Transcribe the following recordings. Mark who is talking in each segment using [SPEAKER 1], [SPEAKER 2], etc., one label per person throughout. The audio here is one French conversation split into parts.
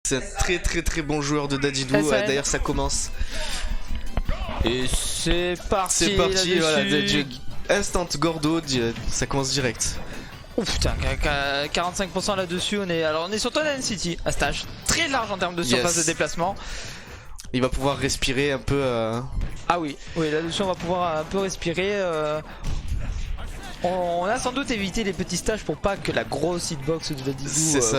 [SPEAKER 1] C'est un très bon joueur de Dadidou, d'ailleurs ça commence.
[SPEAKER 2] Et c'est parti.
[SPEAKER 1] C'est parti, voilà, instant Gordo, ça commence direct.
[SPEAKER 2] Ouf putain, 45% là-dessus, on est sur Tonen City, un stage très large en termes de surface de déplacement.
[SPEAKER 1] Il va pouvoir respirer un peu.
[SPEAKER 2] Ah oui, là-dessus on va pouvoir un peu respirer. On a sans doute évité les petits stages pour pas que la grosse hitbox de Dadidou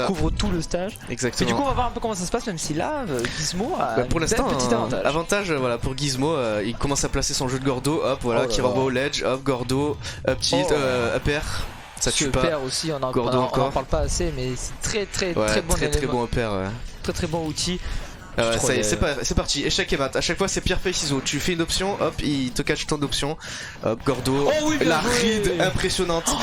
[SPEAKER 2] couvre tout le stage.
[SPEAKER 1] Exactement.
[SPEAKER 2] Et du coup on va voir un peu comment ça se passe, même si là Gizmo a
[SPEAKER 1] pour l'instant
[SPEAKER 2] petit avantage.
[SPEAKER 1] Avantage voilà, pour Gizmo, il commence à placer son jeu de Gordo, hop voilà, qui renvoie au ledge, hop Gordo, up tilt, up air. Ça tue pas.
[SPEAKER 2] Up aussi, on en parle pas assez, mais c'est très bon
[SPEAKER 1] up air.
[SPEAKER 2] Très bon outil.
[SPEAKER 1] Ça y est, c'est parti, échec et mat. À chaque fois c'est pierre feuille ciseaux. Tu fais une option, hop, il te cache ton option. Hop, Gordo, la ride impressionnante.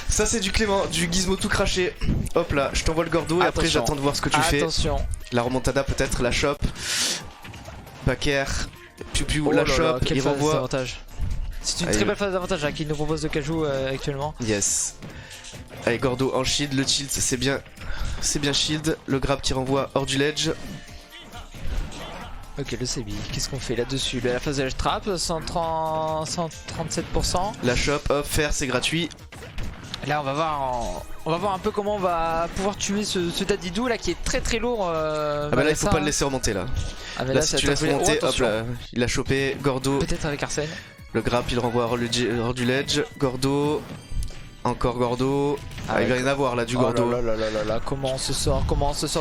[SPEAKER 1] Ça c'est du Clément, du Gizmo tout craché. Hop là, je t'envoie le Gordo et après j'attends de voir ce que tu fais. La remontada peut-être, la shop. Back air, piou piou, la shop, il renvoie.
[SPEAKER 2] C'est une très belle phase d'avantage qu'il nous propose de Cajou actuellement.
[SPEAKER 1] Yes. Allez Gordo en shield, le tilt c'est bien shield, le grab qui renvoie hors du ledge.
[SPEAKER 2] Ok, le CB, qu'est-ce qu'on fait là-dessus? La phase de ledge trap, 137%.
[SPEAKER 1] La shop, hop, faire c'est gratuit.
[SPEAKER 2] Là on va voir un peu comment on va pouvoir tuer ce Dadidou là qui est très lourd.
[SPEAKER 1] Ah bah là il faut pas le laisser remonter là.
[SPEAKER 2] Ah mais
[SPEAKER 1] là si tu laisses remonter, hop là, il a chopé Gordo.
[SPEAKER 2] Peut-être avec Arsène.
[SPEAKER 1] Le grab il renvoie hors du ledge, Gordo. Encore Gordo. Il va y en avoir là du Gordo.
[SPEAKER 2] Là, comment on se sort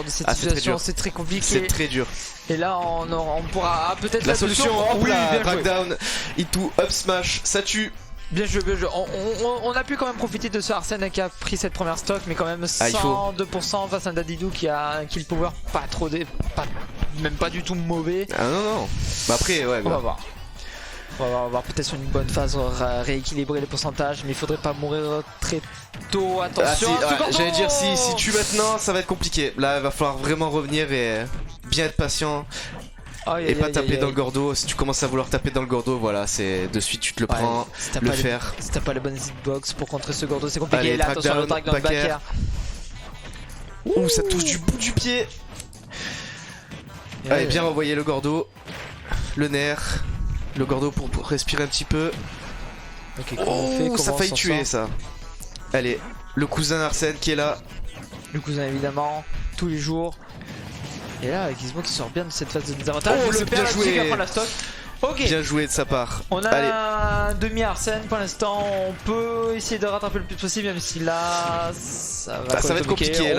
[SPEAKER 2] de cette situation? C'est très compliqué.
[SPEAKER 1] C'est très dur.
[SPEAKER 2] Et là on pourra peut-être
[SPEAKER 1] la solution. Oui, drag down, E2, up smash, ça tue.
[SPEAKER 2] Bien joué. On a pu quand même profiter de ce Arsène qui a pris cette première stock, mais quand même 102% face à un Dadidou qui a un kill power même pas du tout mauvais.
[SPEAKER 1] Ah non. Bah après ouais.
[SPEAKER 2] On va voir. On va avoir peut-être sur une bonne phase rééquilibrer les pourcentages, mais il faudrait pas mourir très tôt. Attention.
[SPEAKER 1] J'allais dire si tu maintenant ça va être compliqué. Là il va falloir vraiment revenir et bien être patient. Et pas taper dans le Gordo. Si tu commences à vouloir taper dans le Gordo, voilà, c'est de suite tu te le prends, si
[SPEAKER 2] t'as pas les bonnes hitbox pour contrer ce Gordo, c'est compliqué.
[SPEAKER 1] Allez,
[SPEAKER 2] là attention le drag down back air.
[SPEAKER 1] Ouh, ça touche du bout du pied. Allez, bien renvoyer le Gordo. Le nerf. Le Gordo pour respirer un petit peu. Ça a failli tuer ça. Allez, le cousin Arsène qui est là.
[SPEAKER 2] Le cousin évidemment, tous les jours. Et là, Gizmo qui sort bien de cette phase de désavantage.
[SPEAKER 1] Le bien joué.
[SPEAKER 2] Qui va prendre la stock. Ok.
[SPEAKER 1] Bien joué de sa part.
[SPEAKER 2] On a un demi Arsène pour l'instant. On peut essayer de rattraper le plus possible, même si là ça va être compliqué.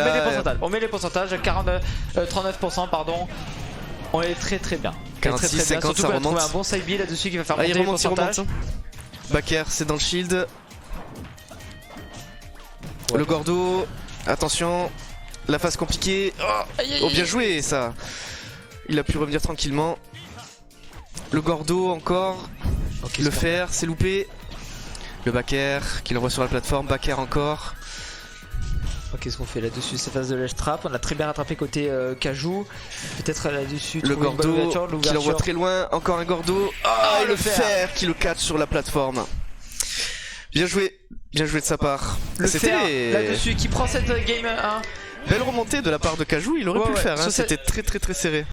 [SPEAKER 2] On met les pourcentages. 39% pardon. On est très bien.
[SPEAKER 1] 46, 50,
[SPEAKER 2] surtout
[SPEAKER 1] ça
[SPEAKER 2] qu'on a
[SPEAKER 1] remonte.
[SPEAKER 2] trouvé un bon side B là-dessus qui va faire monter les pourcentages.
[SPEAKER 1] Back air, c'est dans le shield. Le Gordo, attention, la phase compliquée. Oh, bien joué ça. Il a pu revenir tranquillement. Le Gordo encore. Le fer, c'est loupé. Le back air qui l'envoie sur la plateforme. Back air encore.
[SPEAKER 2] Qu'est-ce qu'on fait là-dessus? Cette phase de ledge trap, on a très bien rattrapé côté Cajou. Peut-être là-dessus.
[SPEAKER 1] Le Gordo qui l'envoie très loin. Encore un Gordo. Et le fer qui le catch sur la plateforme. Bien joué de sa part.
[SPEAKER 2] Le fer là-dessus qui prend cette game 1.
[SPEAKER 1] Belle remontée de la part de Cajou, il aurait pu le faire, hein. C'était très serré.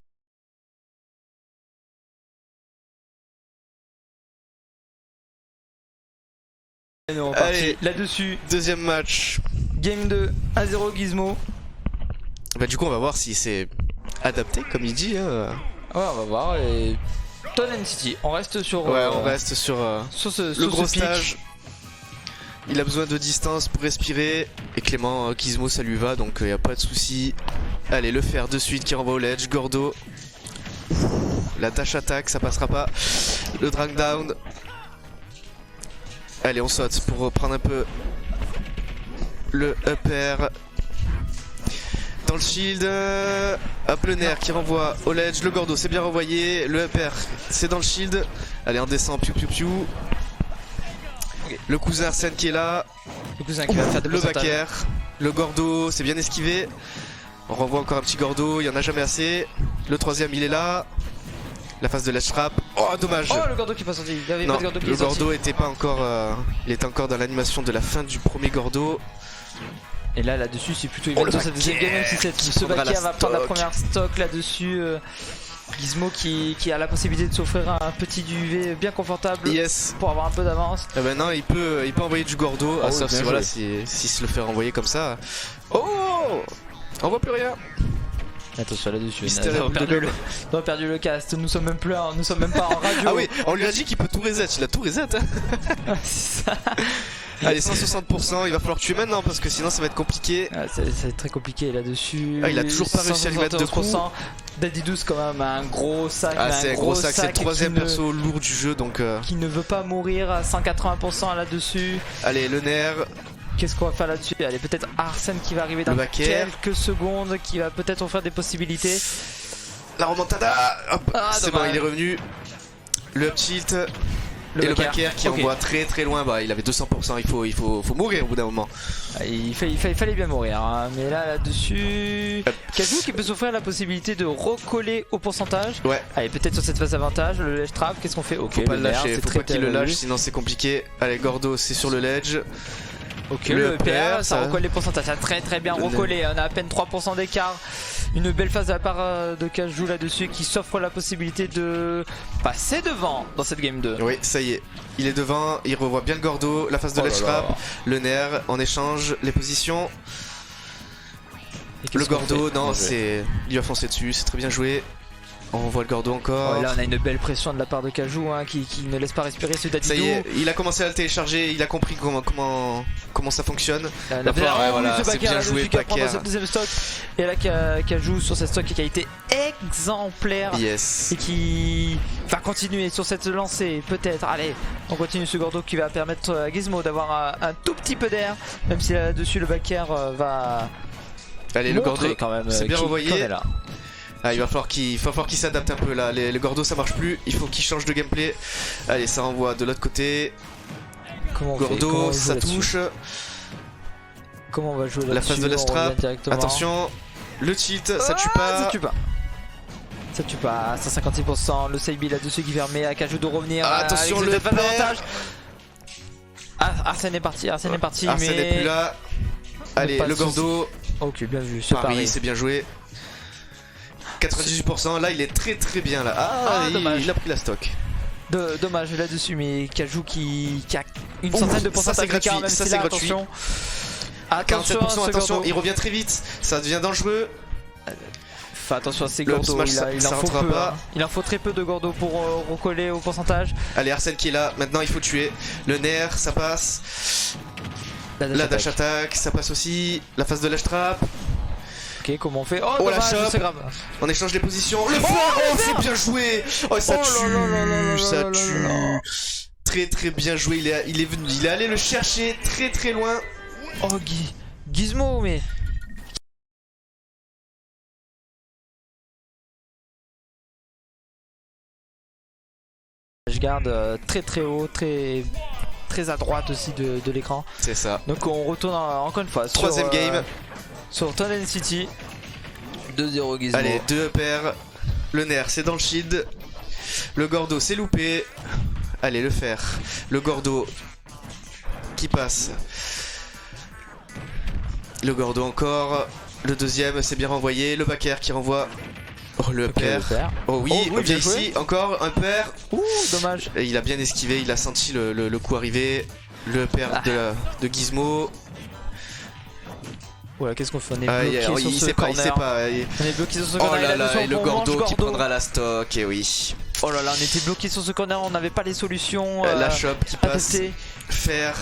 [SPEAKER 2] Allez, là-dessus.
[SPEAKER 1] Deuxième match.
[SPEAKER 2] Game 2, 1-0 Gizmo.
[SPEAKER 1] Bah du coup on va voir si c'est adapté comme il dit.
[SPEAKER 2] Ouais, on va voir. Et Tonen City, on reste sur.
[SPEAKER 1] On reste sur
[SPEAKER 2] ce
[SPEAKER 1] gros stage. Il a besoin de distance pour respirer. Et Clément, Gizmo ça lui va donc y a pas de souci. Allez, le fer de suite qui renvoie au ledge. Gordo. La dash attack, ça passera pas. Le drag down. Allez, on saute pour reprendre un peu. Le up air dans le shield. Hop, le nerf qui renvoie au ledge. Le Gordo c'est bien renvoyé. Le up air c'est dans le shield. Allez, on descend, piou. Le cousin Arsène qui est là.
[SPEAKER 2] Le cousin qui va faire de
[SPEAKER 1] le back air. Le Gordo c'est bien esquivé. On renvoie encore un petit Gordo, il y en a jamais assez. Le troisième il est là. La phase de ledge trap. Oh dommage.
[SPEAKER 2] Oh le Gordo qui est pas sorti. Il y avait pas de Gordo qui est
[SPEAKER 1] sorti. Le
[SPEAKER 2] sorti.
[SPEAKER 1] Gordo était pas encore il était encore dans l'animation de la fin du premier Gordo.
[SPEAKER 2] Et là dessus c'est plutôt dans cette deuxième game, même si ce backer va prendre la première stock là-dessus. Gizmo qui a la possibilité de s'offrir un petit UV bien confortable pour avoir un peu d'avance.
[SPEAKER 1] Ah bah non, il peut envoyer du Gordo, sauf si voilà, s'il se le fait renvoyer comme ça. Oh, on voit plus rien.
[SPEAKER 2] Attention là-dessus, on a perdu le cast, nous sommes même pas en radio.
[SPEAKER 1] Ah oui, on lui a dit qu'il peut tout reset, il a tout reset.
[SPEAKER 2] C'est ça.
[SPEAKER 1] Allez, 160%, il va falloir tuer maintenant parce que sinon ça va être compliqué.
[SPEAKER 2] Ça va être très compliqué là-dessus.
[SPEAKER 1] Il a toujours pas réussi à lui mettre de coups.
[SPEAKER 2] Daddy Douce quand même un gros sac.
[SPEAKER 1] C'est un gros sac, c'est le troisième perso lourd du jeu donc.
[SPEAKER 2] Qui ne veut pas mourir à 180% là-dessus.
[SPEAKER 1] Allez, le nerf.
[SPEAKER 2] Qu'est-ce qu'on va faire là-dessus? Allez, peut-être Arsène qui va arriver dans quelques secondes, qui va peut-être offrir des possibilités.
[SPEAKER 1] La remontada, c'est bon, il est revenu. Le up tilt. Et le backer qui envoie très loin, il avait 200%, il faut mourir au bout d'un moment.
[SPEAKER 2] Il fallait bien mourir, hein. Mais là-dessus, Kajou qui peut s'offrir la possibilité de recoller au pourcentage.
[SPEAKER 1] Ouais.
[SPEAKER 2] Allez, peut-être sur cette phase d'avantage, le ledge trap, qu'est-ce qu'on fait?
[SPEAKER 1] Faut pas le lâcher, faut pas qu'il le lâche, sinon c'est compliqué. Allez, Gordo, c'est sur le ledge.
[SPEAKER 2] Ok, le PR, ça recolle les pourcentages, ça a très bien recollé, on a à peine 3% d'écart. Une belle phase de la part de Kajou là-dessus qui s'offre la possibilité de passer devant dans cette game 2.
[SPEAKER 1] Oui, ça y est, il est devant, il revoit bien le Gordo, la phase de ledge trap, le nerf, en échange, les positions. Le Gordo, non, il lui a foncé dessus, c'est très bien joué. On voit le Gordo encore.
[SPEAKER 2] Là on a une belle pression de la part de Kajou qui ne laisse pas respirer ce Daddy.
[SPEAKER 1] Ça y est, il a commencé à le télécharger, il a compris comment ça fonctionne.
[SPEAKER 2] Voilà, c'est bien joué, Backer. Deuxième stock. Et là Kajou sur cette stock qui a été exemplaire et qui va continuer sur cette lancée peut-être. Allez, on continue ce Gordo qui va permettre à Gizmo d'avoir un tout petit peu d'air, même si là-dessus le Backer va.
[SPEAKER 1] Allez, le Gordo
[SPEAKER 2] quand même,
[SPEAKER 1] c'est bien envoyé. Il va falloir qu'il s'adapte un peu là, le Gordo ça marche plus, il faut qu'il change de gameplay. Allez, ça renvoie de l'autre côté. Gordo, ça touche.
[SPEAKER 2] Comment on va jouer là-dessus?
[SPEAKER 1] La phase de la strap, attention, le tilt, ça tue pas.
[SPEAKER 2] Ça tue pas, 156%, le Saibi là-dessus qui permet à Kajou de revenir.
[SPEAKER 1] Attention, le avantage.
[SPEAKER 2] Arsène est parti, Arsène est
[SPEAKER 1] plus là. Allez, le Gordo.
[SPEAKER 2] Ok, bien vu,
[SPEAKER 1] c'est bien joué. 98%, là il est très bien là. Il a pris la stock.
[SPEAKER 2] Dommage là-dessus, mais Kajou qui a une centaine de pourcents.
[SPEAKER 1] Ça c'est gratuit, ça c'est gratuit.
[SPEAKER 2] Attention,
[SPEAKER 1] 47%, attention, il revient très vite, ça devient dangereux.
[SPEAKER 2] Fais attention à ces Gordo, il en faut peu. Il en faut très peu de Gordo pour recoller au pourcentage.
[SPEAKER 1] Allez, Arsène qui est là, maintenant il faut tuer. Le nerf, ça passe. La dash attack, ça passe aussi. La phase de ledge trap.
[SPEAKER 2] Ok, comment on fait? Oh
[SPEAKER 1] la chope, c'est grave. On échange les positions. Le fer, c'est bien joué. Ça tue, ça tue. Très bien joué. Il est allé le chercher très loin.
[SPEAKER 2] Oh Gizmo, mais je garde très haut, très à droite aussi de l'écran.
[SPEAKER 1] C'est ça.
[SPEAKER 2] Donc on retourne encore une fois.
[SPEAKER 1] Troisième game.
[SPEAKER 2] Sur Tunnel City. 2-0 Gizmo.
[SPEAKER 1] Allez, 2 paires. Le nerf, c'est dans le shield. Le Gordo, c'est loupé. Allez, le fer. Le Gordo qui passe. Le Gordo encore. Le deuxième, c'est bien renvoyé. Le backer qui renvoie. Oh, le pair. Oh oui, bien ici. Encore un pair.
[SPEAKER 2] Ouh, dommage.
[SPEAKER 1] Et il a bien esquivé, il a senti le coup arriver. Le pair de Gizmo.
[SPEAKER 2] Voilà, qu'est-ce qu'on fait? On est bloqué sur ce corner.
[SPEAKER 1] Il sait pas.
[SPEAKER 2] On est bloqué sur ce corner.
[SPEAKER 1] Oh là là, et le Gordo qui prendra la stock, et oui.
[SPEAKER 2] Oh là là, on était bloqué sur ce corner, on n'avait pas les solutions.
[SPEAKER 1] La chope qui passe. Faire.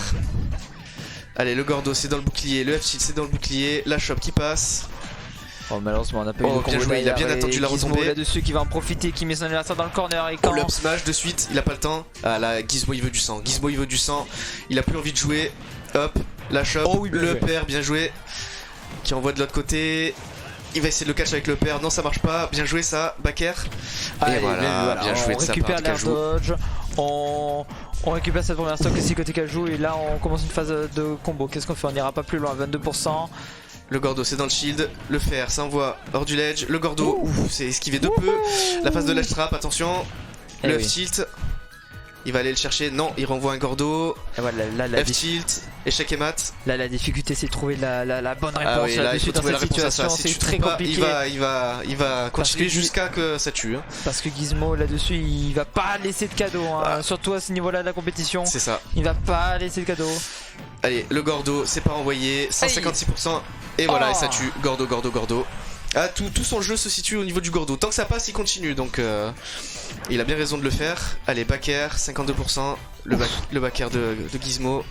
[SPEAKER 1] Allez, le Gordo c'est dans le bouclier, le F-shield c'est dans le bouclier, la chope qui passe.
[SPEAKER 2] Oh malheureusement on a pas eu de combo.
[SPEAKER 1] Bien joué, il a bien attendu la retombée.
[SPEAKER 2] Là-dessus qui va en profiter, qui met son adversaire dans le corner et quand...
[SPEAKER 1] le up smash de suite, il a pas le temps. Ah là, Gizmo il veut du sang, il a plus envie de jouer. Hop, la chope, le père, bien joué. Qui envoie de l'autre côté. Il va essayer de le catch avec le père, non ça marche pas, bien joué ça, backer. Et voilà, bien joué de sa part, Kajou.
[SPEAKER 2] On récupère cette première stock ici côté Kajou et là on commence une phase de combo. Qu'est-ce qu'on fait? On ira pas plus loin, 22%.
[SPEAKER 1] Le Gordo c'est dans le shield, le fer ça envoie hors du ledge, le Gordo c'est esquivé de peu. La phase de ledge trap, attention. Le F-tilt, il va aller le chercher, non il renvoie un Gordo.
[SPEAKER 2] Et voilà, là,
[SPEAKER 1] F-tilt. échec et mat.
[SPEAKER 2] Là la difficulté c'est de trouver la bonne réponse
[SPEAKER 1] ah oui, là,
[SPEAKER 2] là-dessus dans cette situation,
[SPEAKER 1] si
[SPEAKER 2] c'est très compliqué.
[SPEAKER 1] Il va continuer jusqu'à que ça tue. Hein.
[SPEAKER 2] Parce que Gizmo là-dessus il va pas laisser de cadeau, hein. Surtout à ce niveau-là de la compétition.
[SPEAKER 1] C'est ça.
[SPEAKER 2] Il va pas laisser de cadeau.
[SPEAKER 1] Allez, le Gordo, c'est pas envoyé, 156%. Et voilà, et ça tue. Gordo. Ah, tout son jeu se situe au niveau du Gordo. Tant que ça passe, il continue, donc il a bien raison de le faire. Allez, back air, 52%. Le back air de Gizmo.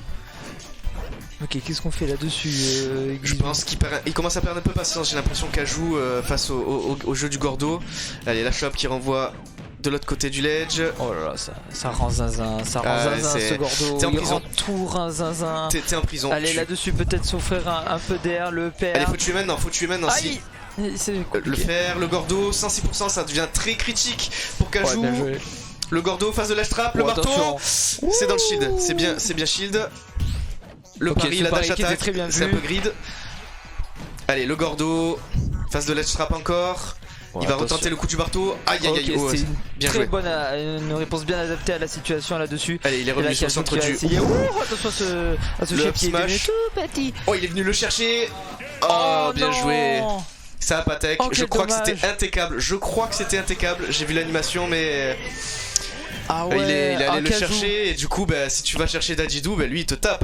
[SPEAKER 2] Ok, qu'est-ce qu'on fait là-dessus
[SPEAKER 1] Je pense qu'il commence à perdre un peu patience, j'ai l'impression qu'elle joue face au jeu du Gordo. Allez, la chope qui renvoie de l'autre côté du ledge.
[SPEAKER 2] Oh là là, ça rend zinzin, ce Gordo.
[SPEAKER 1] T'es en prison.
[SPEAKER 2] Tout rend zinzin.
[SPEAKER 1] T'es en prison.
[SPEAKER 2] Allez, là-dessus, peut-être s'offrir un peu d'air, le père.
[SPEAKER 1] Allez, faut tuer maintenant,
[SPEAKER 2] Aïe,
[SPEAKER 1] le fer, le Gordo, 106%, ça devient très critique pour Kajou. Le Gordo, face de la trap, le marteau. C'est dans le shield, c'est bien shield. Le pari, la dash attack, c'est un peu grid. Allez, le Gordo, face de l'edge trap encore. Il va retenter le coup du marteau. Aïe aïe aïe,
[SPEAKER 2] c'est bien joué. Une réponse bien adaptée à la situation là-dessus.
[SPEAKER 1] Allez, il est revenu sur le centre du.
[SPEAKER 2] Attention à ce chef qui est devenu tout petit.
[SPEAKER 1] Oh, il est venu le chercher. Oh, bien joué. Ça a pas tech. Je crois que c'était impeccable. J'ai vu l'animation, mais.
[SPEAKER 2] Ah ouais,
[SPEAKER 1] il est allé le chercher. Et du coup, si tu vas chercher Dajidou, lui il te tape.